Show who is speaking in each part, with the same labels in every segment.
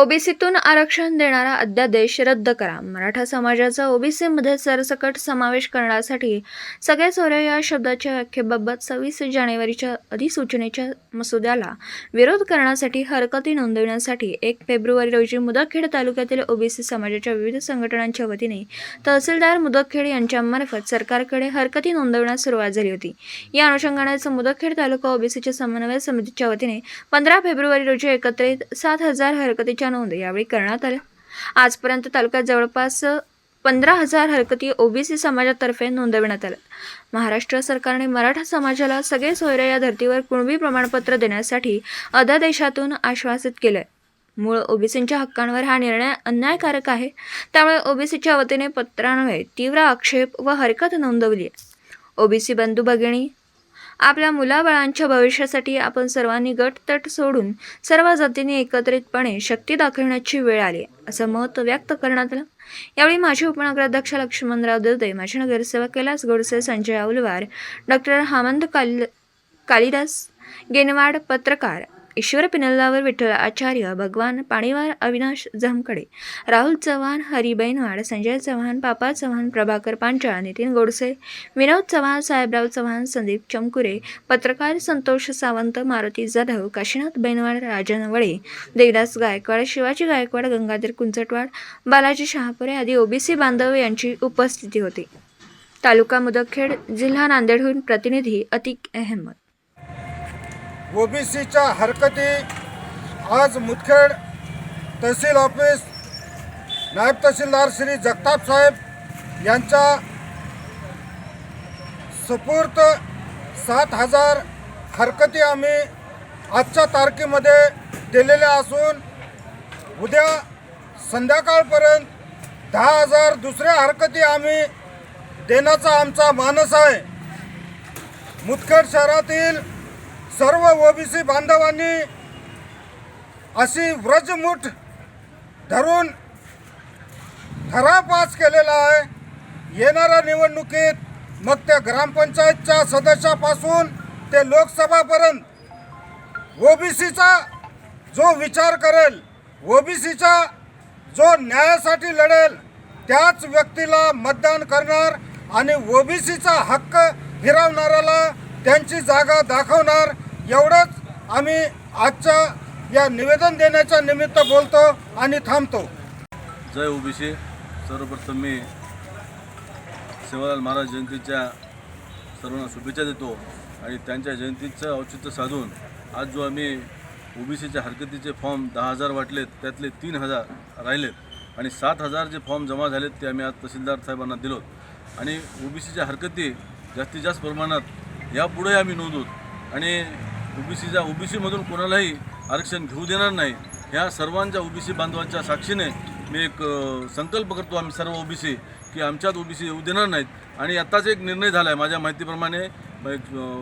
Speaker 1: ओबीसीतून आरक्षण देणारा अध्यादेश रद्द करा. मराठा समाजाचा ओबीसीमध्ये सरसकट समावेश करण्यासाठी सगळे सोयरे या शब्दाच्या व्याख्येबाबत 26 जानेवारीच्या अधिसूचनेच्या मसुद्याला विरोध करण्यासाठी हरकती नोंदवण्यासाठी 1 फेब्रुवारी रोजी मुदखेड तालुक्यातील ओबीसी समाजाच्या विविध संघटनांच्या वतीने तहसीलदार मुदखेड यांच्यामार्फत सरकारकडे हरकती नोंदवण्यास सुरुवात झाली होती. या अनुषंगाने मुदखेड तालुका ओबीसीच्या समन्वय समितीच्या वतीने 15 फेब्रुवारी रोजी एकत्रित 7,000 हरकती नोंद यावेळी करण्यात आल्या. आजपर्यंत तालुक्यात जवळपास 15,000 हरकती ओबीसी समाजातर्फे नोंदविण्यात आल्या. महाराष्ट्र सरकारने मराठा समाजाला सगळे सोयरे या धर्तीवर कुणबी प्रमाणपत्र देण्यासाठी अध्यादेशातून आश्वासित केलंय. मूळ ओबीसींच्या हक्कांवर हा निर्णय अन्यायकारक आहे. त्यामुळे ओबीसीच्या वतीने पत्रान्वये तीव्र आक्षेप व हरकत नोंदवली आहे. ओबीसी बंधू भगिनी, आपल्या मुलाबाळांच्या भविष्यासाठी आपण सर्वांनी गटतट सोडून सर्व जातींनी एकत्रितपणे शक्ती दाखवण्याची वेळ आली आहे, असं मत व्यक्त करण्यात आलं. यावेळी माजी उपनगराध्यक्ष लक्ष्मणराव देवदे, माजी नगरसेवक कैलास गोडसे, संजय औलवार, डॉक्टर हामंद कालिदास गेनवाड, पत्रकार ईश्वर पिनल्लावर, विठ्ठल आचार्य, भगवान पाणीवार, अविनाश जमकडे, राहुल चव्हाण, हरी बैनवाड, संजय चव्हाण, पापा चव्हाण, प्रभाकर पांचाळ, नितीन गोडसे, विनोद चव्हाण, साहेबराव चव्हाण, संदीप चमकुरे, पत्रकार संतोष सावंत, मारुती जाधव, काशीनाथ बैनवाड, राजन वळे, देवदास गायकवाड, शिवाजी गायकवाड, गंगाधर कुंचटवाड, बालाजी शहापुरे आदी ओबीसी बांधव यांची उपस्थिती होती. तालुका मुदखेड, जिल्हा नांदेडहून प्रतिनिधी अतिक अहमद.
Speaker 2: ओबीसीच्या हरकती आज मुदखेड तहसील ऑफिस नायब तहसीलदार श्री जगताप साहेब यांच्या सुपूर्त 7,000 हरकती आम्ही आजच्या तारखेमध्ये दिलेल्या असून उद्या संध्याकाळपर्यंत 10,000 दुसऱ्या हरकती आम्ही देण्याचा आमचा मानस आहे. मुदखेड शहरातील सर्व ओबीसी बांधवांनी अशी व्रजमूठ धरून ठराव पास केलेला आहे. येणाऱ्या निवडणुकीत मग त्या ग्रामपंचायतच्या सदस्यापासून ते लोकसभापर्यंत ओबीसीचा जो विचार करेल, ओबीसीचा जो न्यायासाठी लढेल, त्याच व्यक्तीला मतदान करणार आणि ओबीसीचा हक्क हिरावणाऱ्याला त्यांची जागा दाखवणार. एवढंच आम्ही आजच्या या निवेदन देण्याच्या निमित्त बोलतो आणि थांबतो.
Speaker 3: जय ओबीसी. सर्वप्रथम मी सेवालाल महाराज जयंतीच्या सर्वांना शुभेच्छा देतो आणि त्यांच्या जयंतीचं औचित्य साधून आज जो आम्ही ओबीसीच्या हरकतीचे फॉर्म 10,000 वाटलेत, त्यातले 3,000 राहिलेत आणि 7,000 जे फॉर्म जमा झालेत ते आम्ही आज तहसीलदार साहेबांना दिलोत. आणि ओबीसीच्या हरकती जास्तीत जास्त प्रमाणात यापुढे आम्ही नोंदवू आणि ओबीसीमधून कोणालाही आरक्षण घेऊ देणार नाही. ह्या सर्वांच्या ओबीसी बांधवांच्या साक्षीने मी एक संकल्प करतो, आम्ही सर्व ओबीसी, की आमच्यात ओबीसी येऊ देणार नाहीत. आणि आत्ताच एक निर्णय झाला आहे माझ्या माहितीप्रमाणे,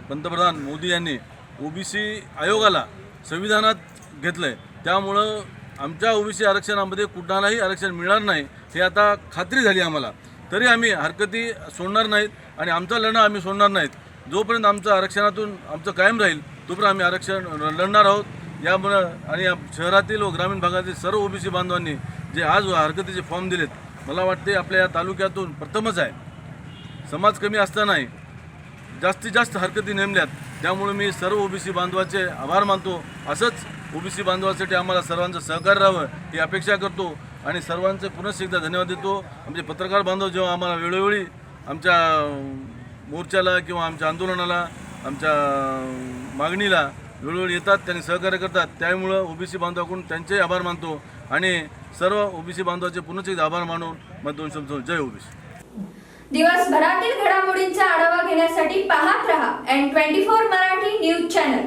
Speaker 3: पंतप्रधान मोदी यांनी ओबीसी आयोगाला संविधानात घेतलं आहे. त्यामुळं आमच्या ओबीसी आरक्षणामध्ये कुणालाही आरक्षण मिळणार नाही हे आता खात्री झाली आम्हाला. तरी आम्ही हरकती सोडणार नाहीत आणि आमचा लढा आम्ही सोडणार नाहीत. जोपर्यंत आमचं आरक्षणातून आमचं कायम राहील तोपर्यंत आम्ही आरक्षण लढणार आहोत. यामुळं आणि या शहरातील व ग्रामीण भागातील सर्व ओबीसी बांधवांनी जे आज हरकतीचे फॉर्म दिलेत, मला वाटते आपल्या या तालुक्यातून प्रथमच आहे. समाज कमी असतानाही जास्तीत जास्त हरकती नेमल्यात. त्यामुळे मी सर्व ओबीसी बांधवाचे आभार मानतो. असंच ओबीसी बांधवासाठी आम्हाला सर्वांचं सहकार्य राहावं ही अपेक्षा करतो आणि सर्वांचे पुनश्च एकदा धन्यवाद देतो. आमचे पत्रकार बांधव जेव्हा आम्हाला वेळोवेळी आमच्या मोर्चाला किंवा आमच्या आंदोलनाला, आमच्या मागणीला वेळोवेळी येतात, त्यांनी सहकार्य करतात, त्यामुळं ओबीसी बांधवाकडून त्यांचेही आभार मानतो आणि सर्व ओबीसी बांधवाचे पुनश्च एकदा आभार मानून मग 2 शब्द जय ओबीसी.
Speaker 1: दिवसभरातील घडामोडींचा आढावा घेण्यासाठी पाहत रहा N24 मराठी न्यूज चॅनल.